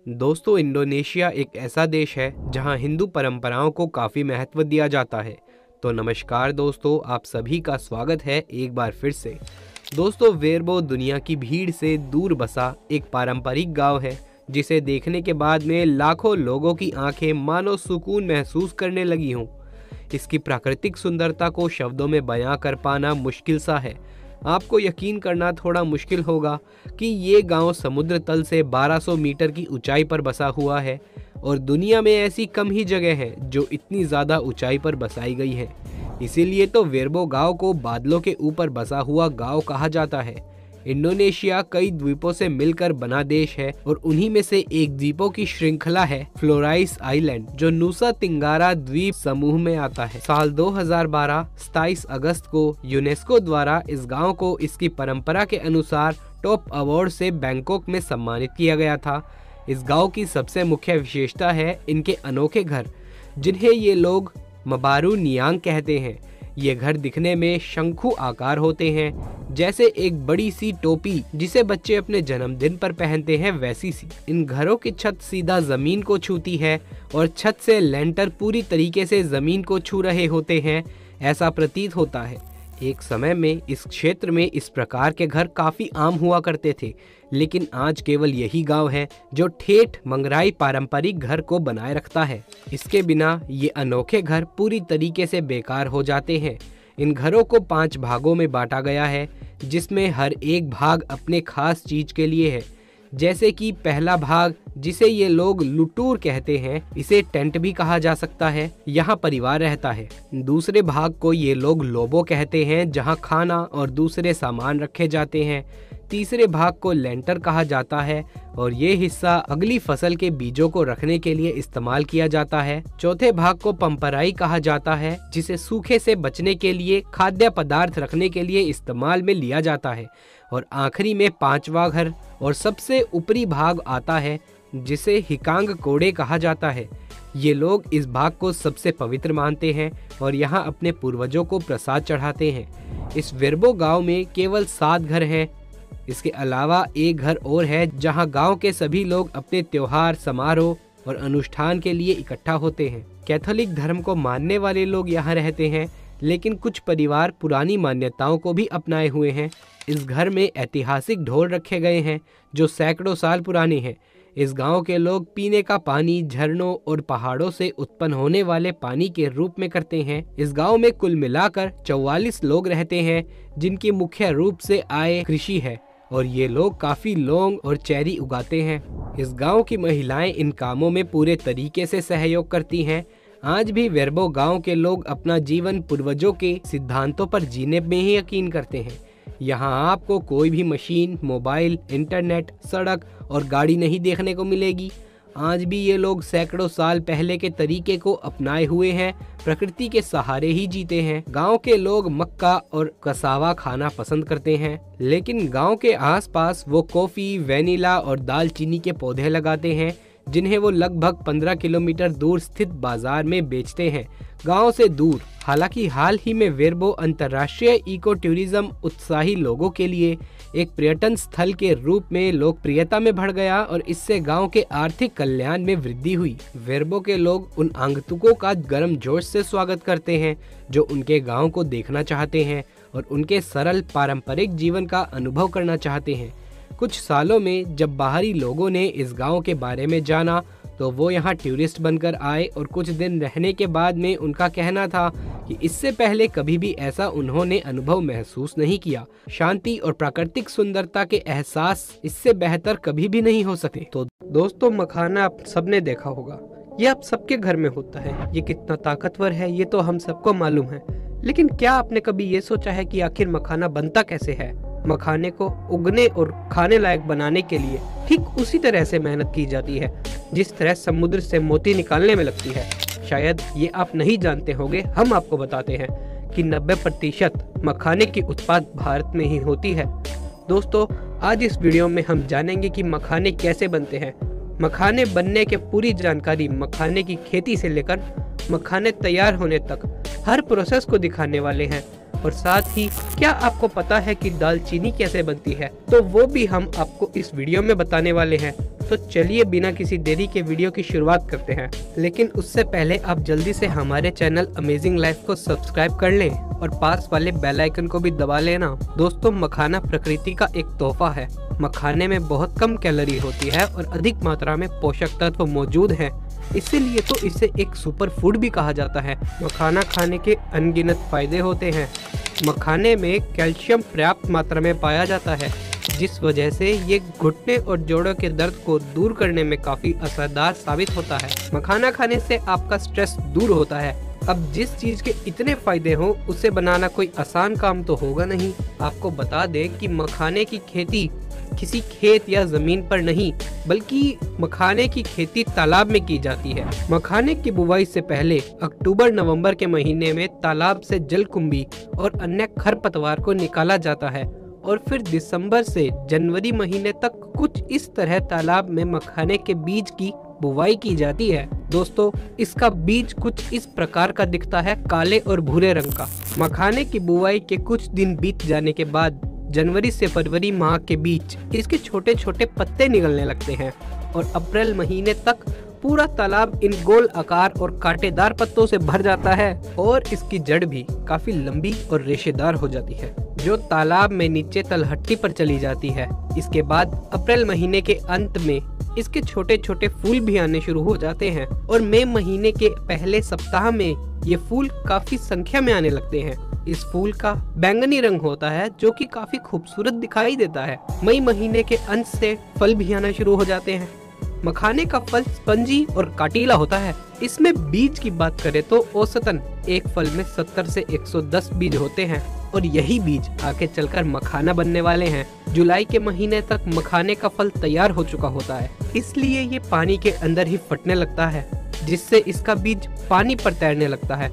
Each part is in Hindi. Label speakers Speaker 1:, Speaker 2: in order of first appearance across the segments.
Speaker 1: दोस्तों, इंडोनेशिया एक ऐसा देश है जहां हिंदू परंपराओं को काफ़ी महत्व दिया जाता है। तो नमस्कार दोस्तों, आप सभी का स्वागत है एक बार फिर से। दोस्तों, वेरबो दुनिया की भीड़ से दूर बसा एक पारंपरिक गांव है जिसे देखने के बाद में लाखों लोगों की आंखें मानो सुकून महसूस करने लगी हों। इसकी प्राकृतिक सुंदरता को शब्दों में बयां कर पाना मुश्किल सा है। आपको यकीन करना थोड़ा मुश्किल होगा कि ये गांव समुद्र तल से 1200 मीटर की ऊंचाई पर बसा हुआ है और दुनिया में ऐसी कम ही जगह है जो इतनी ज़्यादा ऊंचाई पर बसाई गई है। इसीलिए तो वेरबो गांव को बादलों के ऊपर बसा हुआ गांव कहा जाता है। इंडोनेशिया कई द्वीपों से मिलकर बना देश है और उन्हीं में से एक द्वीपों की श्रृंखला है फ्लोराइस आइलैंड, जो नुसा तिंगारा द्वीप समूह में आता है। साल 2012 27 अगस्त को यूनेस्को द्वारा इस गांव को इसकी परंपरा के अनुसार टॉप अवार्ड से बैंकॉक में सम्मानित किया गया था। इस गांव की सबसे मुख्य विशेषता है इनके अनोखे घर, जिन्हें ये लोग मबारू नियांग कहते हैं। ये घर दिखने में शंखु आकार होते हैं, जैसे एक बड़ी सी टोपी जिसे बच्चे अपने जन्मदिन पर पहनते हैं वैसी सी। इन घरों की छत सीधा जमीन को छूती है और छत से लेंटर पूरी तरीके से जमीन को छू रहे होते हैं, ऐसा प्रतीत होता है। एक समय में इस क्षेत्र में इस प्रकार के घर काफी आम हुआ करते थे, लेकिन आज केवल यही गांव है जो ठेठ मंगराई पारंपरिक घर को बनाए रखता है। इसके बिना ये अनोखे घर पूरी तरीके से बेकार हो जाते हैं। इन घरों को 5 भागों में बांटा गया है, जिसमें हर एक भाग अपने खास चीज के लिए है। जैसे कि पहला भाग, जिसे ये लोग लुटूर कहते हैं, इसे टेंट भी कहा जा सकता है, यहाँ परिवार रहता है। दूसरे भाग को ये लोग लोबो कहते हैं, जहाँ खाना और दूसरे सामान रखे जाते हैं। तीसरे भाग को लेंटर कहा जाता है और ये हिस्सा अगली फसल के बीजों को रखने के लिए इस्तेमाल किया जाता है। चौथे भाग को पंपराई कहा जाता है, जिसे सूखे से बचने के लिए खाद्य पदार्थ रखने के लिए इस्तेमाल में लिया जाता है। और आखिरी में 5वां घर और सबसे ऊपरी भाग आता है, जिसे हिकांग कोड़े कहा जाता है। ये लोग इस भाग को सबसे पवित्र मानते हैं और यहाँ अपने पूर्वजों को प्रसाद चढ़ाते हैं। इस वेरबो गांव में केवल 7 घर हैं। इसके अलावा एक घर और है जहाँ गांव के सभी लोग अपने त्योहार, समारोह और अनुष्ठान के लिए इकट्ठा होते हैं। कैथोलिक धर्म को मानने वाले लोग यहाँ रहते हैं, लेकिन कुछ परिवार पुरानी मान्यताओं को भी अपनाए हुए हैं। इस घर में ऐतिहासिक ढोल रखे गए हैं जो सैकड़ों साल पुराने हैं। इस गांव के लोग पीने का पानी झरनों और पहाड़ों से उत्पन्न होने वाले पानी के रूप में करते हैं। इस गांव में कुल मिलाकर 44 लोग रहते हैं, जिनकी मुख्य रूप से आय कृषि है और ये लोग काफी लौंग और चेरी उगाते हैं। इस गांव की महिलाएं इन कामों में पूरे तरीके से सहयोग करती हैं। आज भी वेरबो गांव के लोग अपना जीवन पूर्वजों के सिद्धांतों पर जीने में ही यकीन करते हैं। यहाँ आपको कोई भी मशीन, मोबाइल, इंटरनेट, सड़क और गाड़ी नहीं देखने को मिलेगी। आज भी ये लोग सैकड़ों साल पहले के तरीके को अपनाए हुए हैं, प्रकृति के सहारे ही जीते हैं। गांव के लोग मक्का और कसावा खाना पसंद करते हैं, लेकिन गांव के आसपास वो कॉफी, वेनिला और दालचीनी के पौधे लगाते हैं, जिन्हें वो लगभग 15 किलोमीटर दूर स्थित बाजार में बेचते हैं, गांव से दूर। हालांकि हाल ही में वेरबो अंतर्राष्ट्रीय इको टूरिज्म उत्साही लोगों के लिए एक पर्यटन स्थल के रूप में लोकप्रियता में बढ़ गया और इससे गांव के आर्थिक कल्याण में वृद्धि हुई। वेरबो के लोग उन आगंतुकों का गर्म जोश से स्वागत करते हैं जो उनके गांव को देखना चाहते हैं और उनके सरल पारंपरिक जीवन का अनुभव करना चाहते हैं। कुछ सालों में जब बाहरी लोगों ने इस गांव के बारे में जाना तो वो यहाँ टूरिस्ट बनकर आए और कुछ दिन रहने के बाद में उनका कहना था कि इससे पहले कभी भी ऐसा उन्होंने अनुभव महसूस नहीं किया। शांति और प्राकृतिक सुंदरता के एहसास इससे बेहतर कभी भी नहीं हो सके। तो दोस्तों, मखाना आप सबने देखा होगा, ये आप सबके घर में होता है। ये कितना ताकतवर है ये तो हम सबको मालूम है, लेकिन क्या आपने कभी ये सोचा है कि आखिर मखाना बनता कैसे है? मखाने को उगने और खाने लायक बनाने के लिए ठीक उसी तरह से मेहनत की जाती है जिस तरह समुद्र से मोती निकालने में लगती है। शायद ये आप नहीं जानते होंगे, हम आपको बताते हैं कि 90% मखाने की उत्पाद भारत में ही होती है। दोस्तों, आज इस वीडियो में हम जानेंगे कि मखाने कैसे बनते हैं। मखाने बनने के पूरी जानकारी मखाने की खेती से लेकर मखाने तैयार होने तक हर प्रोसेस को दिखाने वाले हैं। और साथ ही क्या आपको पता है कि दालचीनी कैसे बनती है, तो वो भी हम आपको इस वीडियो में बताने वाले हैं। तो चलिए बिना किसी देरी के वीडियो की शुरुआत करते हैं। लेकिन उससे पहले आप जल्दी से हमारे चैनल अमेजिंग लाइफ को सब्सक्राइब कर लें और पास वाले बेल आइकन को भी दबा लेना। दोस्तों, मखाना प्रकृति का एक तोहफा है। मखाने में बहुत कम कैलोरी होती है और अधिक मात्रा में पोषक तत्व मौजूद हैं। इसीलिए तो इसे एक सुपर फूड भी कहा जाता है। मखाना खाने के अनगिनत फायदे होते हैं। मखाने में कैल्शियम पर्याप्त मात्रा में पाया जाता है, जिस वजह से ये घुटने और जोड़ों के दर्द को दूर करने में काफी असरदार साबित होता है। मखाना खाने से आपका स्ट्रेस दूर होता है। अब जिस चीज के इतने फायदे हों, उसे बनाना कोई आसान काम तो होगा नहीं। आपको बता दें कि मखाने की खेती किसी खेत या जमीन पर नहीं, बल्कि मखाने की खेती तालाब में की जाती है। मखाने की बुवाई से पहले अक्टूबर-नवंबर के महीने में तालाब से जलकुंभी और अन्य खरपतवार को निकाला जाता है और फिर दिसंबर से जनवरी महीने तक कुछ इस तरह तालाब में मखाने के बीज की बुवाई की जाती है। दोस्तों, इसका बीज कुछ इस प्रकार का दिखता है, काले और भूरे रंग का। मखाने की बुवाई के कुछ दिन बीत जाने के बाद जनवरी से फरवरी माह के बीच इसके छोटे छोटे पत्ते निकलने लगते हैं और अप्रैल महीने तक पूरा तालाब इन गोल आकार और कांटेदार पत्तों से भर जाता है और इसकी जड़ भी काफी लंबी और रेशेदार हो जाती है, जो तालाब में नीचे तलहटी पर चली जाती है। इसके बाद अप्रैल महीने के अंत में इसके छोटे छोटे फूल भी आने शुरू हो जाते हैं और मई महीने के पहले सप्ताह में ये फूल काफी संख्या में आने लगते हैं। इस फूल का बैंगनी रंग होता है, जो कि काफी खूबसूरत दिखाई देता है। मई महीने के अंत से फल भी आना शुरू हो जाते हैं। मखाने का फल स्पंजी और काटीला होता है। इसमें बीज की बात करें तो औसतन एक फल में 70 से 110 बीज होते हैं और यही बीज आगे चलकर मखाना बनने वाले हैं। जुलाई के महीने तक मखाने का फल तैयार हो चुका होता है, इसलिए ये पानी के अंदर ही फटने लगता है, जिससे इसका बीज पानी पर तैरने लगता है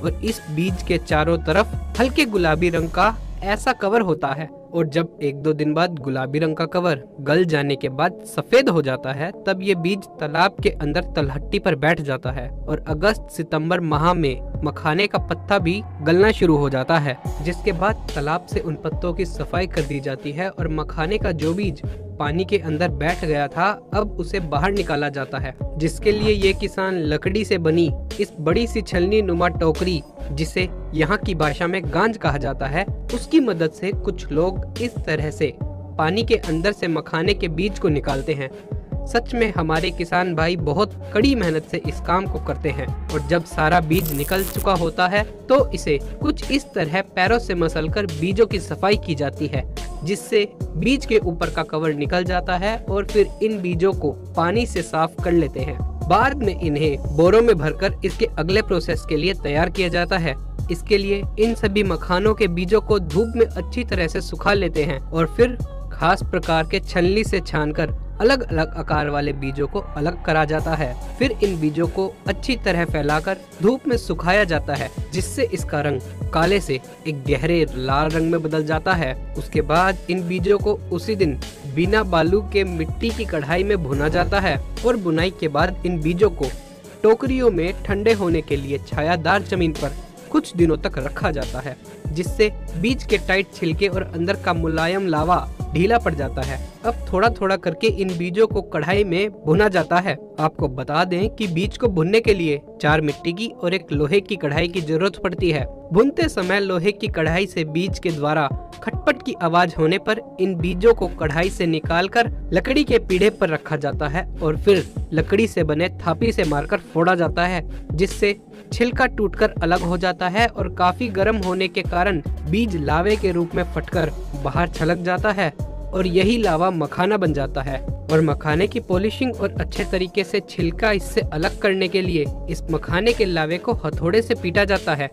Speaker 1: और इस बीज के चारों तरफ हल्के गुलाबी रंग का ऐसा कवर होता है। और जब 1-2 दिन बाद गुलाबी रंग का कवर गल जाने के बाद सफेद हो जाता है, तब ये बीज तालाब के अंदर तलहटी पर बैठ जाता है और अगस्त-सितंबर माह में मखाने का पत्ता भी गलना शुरू हो जाता है, जिसके बाद तालाब से उन पत्तों की सफाई कर दी जाती है और मखाने का जो बीज पानी के अंदर बैठ गया था, अब उसे बाहर निकाला जाता है, जिसके लिए ये किसान लकड़ी से बनी इस बड़ी सी छलनी नुमा टोकरी, जिसे यहाँ की भाषा में गांज कहा जाता है, उसकी मदद से कुछ लोग इस तरह से पानी के अंदर से मखाने के बीज को निकालते हैं। सच में हमारे किसान भाई बहुत कड़ी मेहनत से इस काम को करते हैं और जब सारा बीज निकल चुका होता है तो इसे कुछ इस तरह पैरों से मसलकर बीजों की सफाई की जाती है, जिससे बीज के ऊपर का कवर निकल जाता है और फिर इन बीजों को पानी से साफ कर लेते हैं। बाद में इन्हें बोरों में भरकर इसके अगले प्रोसेस के लिए तैयार किया जाता है। इसके लिए इन सभी मखानों के बीजों को धूप में अच्छी तरह से सुखा लेते हैं और फिर खास प्रकार के छलनी से छानकर अलग अलग आकार वाले बीजों को अलग करा जाता है। फिर इन बीजों को अच्छी तरह फैलाकर धूप में सुखाया जाता है, जिससे इसका रंग काले से एक गहरे लाल रंग में बदल जाता है। उसके बाद इन बीजों को उसी दिन बिना बालू के मिट्टी की कढ़ाई में भुना जाता है और बुनाई के बाद इन बीजों को टोकरियों में ठंडे होने के लिए छायादार जमीन पर कुछ दिनों तक रखा जाता है, जिससे बीज के टाइट छिलके और अंदर का मुलायम लावा ढीला पड़ जाता है। अब थोड़ा थोड़ा करके इन बीजों को कढ़ाई में भुना जाता है। आपको बता दें कि बीज को भुनने के लिए 4 मिट्टी की और 1 लोहे की कढ़ाई की जरूरत पड़ती है। भुनते समय लोहे की कढ़ाई से बीज के द्वारा खटपट की आवाज होने पर इन बीजों को कढ़ाई से निकालकर लकड़ी के पीढ़े पर रखा जाता है और फिर लकड़ी से बने थापी से मारकर फोड़ा जाता है, जिससे छिलका टूटकर अलग हो जाता है और काफी गर्म होने के कारण बीज लावे के रूप में फटकर बाहर छलक जाता है और यही लावा मखाना बन जाता है। और मखाने की पॉलिशिंग और अच्छे तरीके से छिलका इससे अलग करने के लिए इस मखाने के लावे को हथौड़े से पीटा जाता है।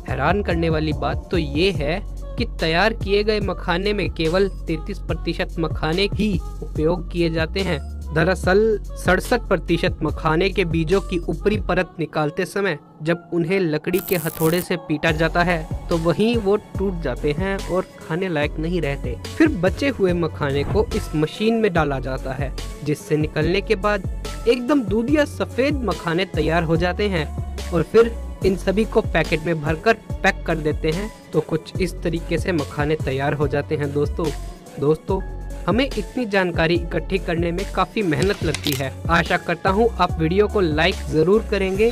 Speaker 1: हैरान करने वाली बात तो ये है कि तैयार किए गए मखाने में केवल 33% मखाने ही उपयोग किए जाते हैं। दरअसल 67% मखाने के बीजों की ऊपरी परत निकालते समय जब उन्हें लकड़ी के हथौड़े से पीटा जाता है तो वहीं वो टूट जाते हैं और खाने लायक नहीं रहते। फिर बचे हुए मखाने को इस मशीन में डाला जाता है, जिससे निकलने के बाद एकदम दूधिया सफेद मखाने तैयार हो जाते हैं और फिर इन सभी को पैकेट में भरकर पैक कर देते हैं। तो कुछ इस तरीके से मखाने तैयार हो जाते हैं। दोस्तों हमें इतनी जानकारी इकट्ठी करने में काफी मेहनत लगती है। आशा करता हूँ आप वीडियो को लाइक जरूर करेंगे।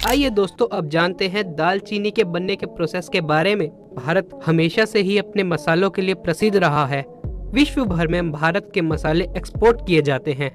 Speaker 1: आइए दोस्तों, अब जानते हैं दालचीनी के बनने के प्रोसेस के बारे में। भारत हमेशा से ही अपने मसालों के लिए प्रसिद्ध रहा है। विश्व भर में भारत के मसाले एक्सपोर्ट किए जाते हैं।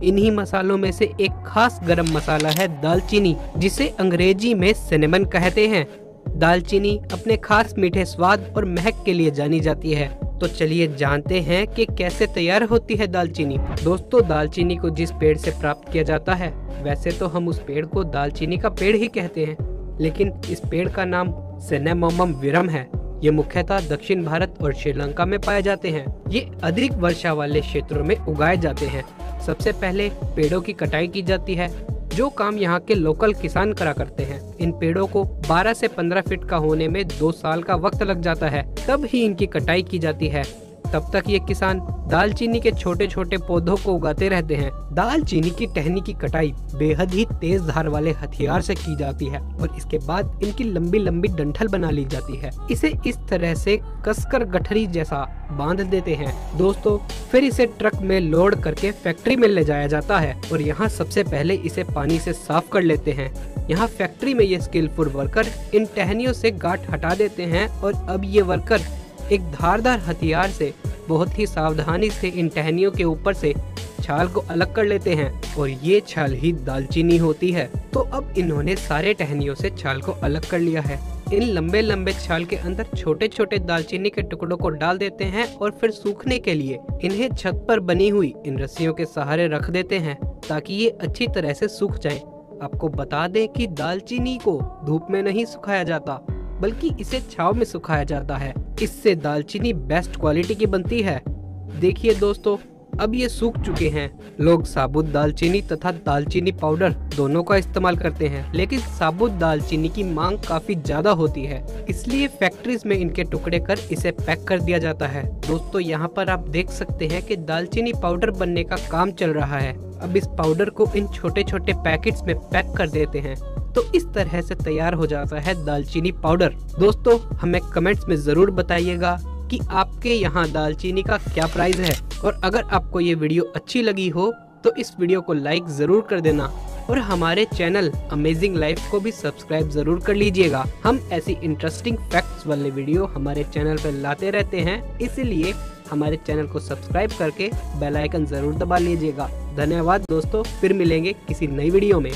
Speaker 1: इन्हीं मसालों में से एक खास गरम मसाला है दालचीनी, जिसे अंग्रेजी में सिनेमन कहते हैं। दालचीनी अपने खास मीठे स्वाद और महक के लिए जानी जाती है। तो चलिए जानते हैं कि कैसे तैयार होती है दालचीनी। दोस्तों, दालचीनी को जिस पेड़ से प्राप्त किया जाता है, वैसे तो हम उस पेड़ को दालचीनी का पेड़ ही कहते हैं, लेकिन इस पेड़ का नाम सिनेमोमम विरम है। ये मुख्यतः दक्षिण भारत और श्रीलंका में पाए जाते हैं। ये अधिक वर्षा वाले क्षेत्रों में उगाए जाते हैं। सबसे पहले पेड़ों की कटाई की जाती है, जो काम यहाँ के लोकल किसान करा करते हैं। इन पेड़ों को 12 से 15 फीट का होने में 2 साल का वक्त लग जाता है, तब ही इनकी कटाई की जाती है। तब तक ये किसान दालचीनी के छोटे छोटे पौधों को उगाते रहते हैं। दालचीनी की टहनी की कटाई बेहद ही तेज धार वाले हथियार से की जाती है और इसके बाद इनकी लंबी लंबी डंठल बना ली जाती है। इसे इस तरह से कसकर गठरी जैसा बांध देते हैं। दोस्तों, फिर इसे ट्रक में लोड करके फैक्ट्री में ले जाया जाता है और यहाँ सबसे पहले इसे पानी से साफ कर लेते हैं। यहाँ फैक्ट्री में ये स्किलफुल वर्कर इन टहनियों से गांठ हटा देते हैं और अब ये वर्कर एक धारदार हथियार से बहुत ही सावधानी से इन टहनियों के ऊपर से छाल को अलग कर लेते हैं और ये छाल ही दालचीनी होती है। तो अब इन्होंने सारे टहनियों से छाल को अलग कर लिया है। इन लंबे लंबे छाल के अंदर छोटे छोटे दालचीनी के टुकड़ों को डाल देते हैं और फिर सूखने के लिए इन्हें छत पर बनी हुई इन रस्सियों के सहारे रख देते हैं, ताकि ये अच्छी तरह से सूख जाएं। आपको बता दें कि दालचीनी को धूप में नहीं सुखाया जाता, बल्कि इसे छांव में सुखाया जाता है। इससे दालचीनी बेस्ट क्वालिटी की बनती है। देखिए दोस्तों, अब ये सूख चुके हैं। लोग साबुत दालचीनी तथा दालचीनी पाउडर दोनों का इस्तेमाल करते हैं, लेकिन साबुत दालचीनी की मांग काफी ज्यादा होती है, इसलिए फैक्ट्रीज में इनके टुकड़े कर इसे पैक कर दिया जाता है। दोस्तों, यहाँ पर आप देख सकते हैं कि दालचीनी पाउडर बनने का काम चल रहा है। अब इस पाउडर को इन छोटे छोटे पैकेट्स में पैक कर देते हैं, तो इस तरह से तैयार हो जाता है दालचीनी पाउडर। दोस्तों, हमें कमेंट्स में जरूर बताइएगा कि आपके यहाँ दालचीनी का क्या प्राइस है, और अगर आपको ये वीडियो अच्छी लगी हो तो इस वीडियो को लाइक जरूर कर देना और हमारे चैनल अमेजिंग लाइफ को भी सब्सक्राइब जरूर कर लीजिएगा। हम ऐसी इंटरेस्टिंग फैक्ट्स वाले वीडियो हमारे चैनल पर लाते रहते हैं, इसलिए हमारे चैनल को सब्सक्राइब करके बेल आइकन जरूर दबा लीजिएगा। धन्यवाद दोस्तों, फिर मिलेंगे किसी नई वीडियो में।